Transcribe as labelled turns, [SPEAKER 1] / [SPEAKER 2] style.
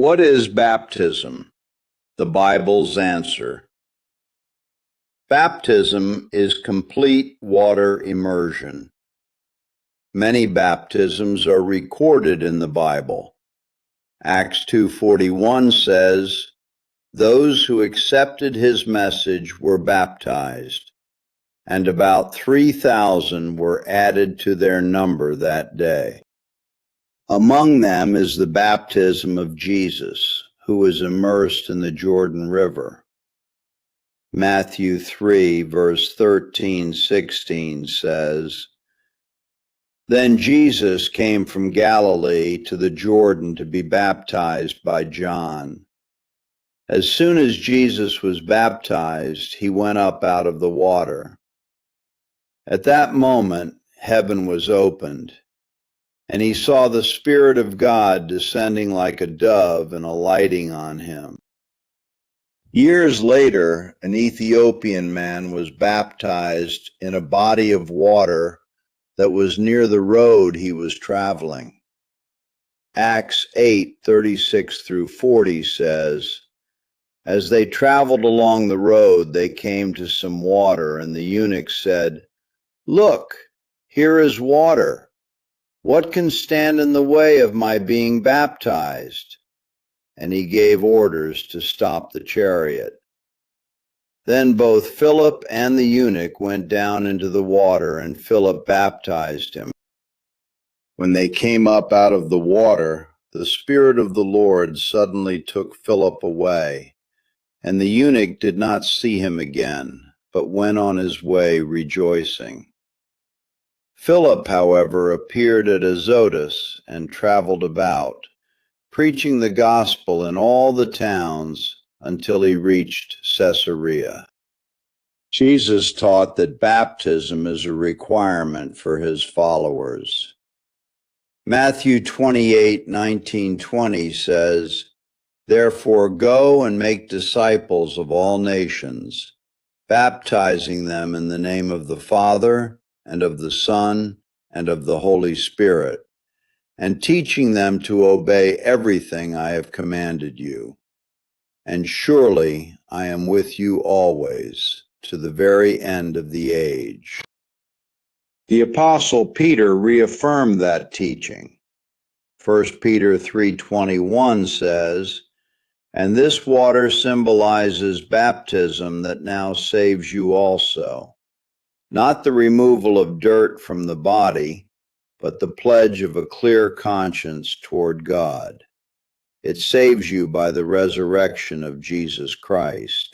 [SPEAKER 1] What is baptism? The Bible's answer. Baptism is complete water immersion. Many baptisms are recorded in the Bible. Acts 2:41 says, "Those who accepted his message were baptized, and about 3,000 were added to their number that day." Among them is the baptism of Jesus, who was immersed in the Jordan River. Matthew 3, verse 13-16 says, "Then Jesus came from Galilee to the Jordan to be baptized by John. As soon as Jesus was baptized, he went up out of the water. At that moment, heaven was opened, and he saw the Spirit of God descending like a dove and alighting on him. Years later, an Ethiopian man was baptized in a body of water that was near the road he was traveling. Acts 8:36-40 says, "As they traveled along the road, they came to some water, and the eunuch said, 'Look, here is water. What can stand in the way of my being baptized?' And he gave orders to stop the chariot. Then both Philip and the eunuch went down into the water, and Philip baptized him. When they came up out of the water, the Spirit of the Lord suddenly took Philip away, and the eunuch did not see him again, but went on his way rejoicing. Philip, however, appeared at Azotus and traveled about, preaching the gospel in all the towns until he reached Caesarea." Jesus taught that baptism is a requirement for his followers. Matthew 28:19-20 says, "Therefore go and make disciples of all nations, baptizing them in the name of the Father, and of the Son, and of the Holy Spirit, and teaching them to obey everything I have commanded you. And surely I am with you always, to the very end of the age." The Apostle Peter reaffirmed that teaching. 1 Peter 3:21 says, "And this water symbolizes baptism that now saves you also, not the removal of dirt from the body, but the pledge of a clear conscience toward God. It saves you by the resurrection of Jesus Christ."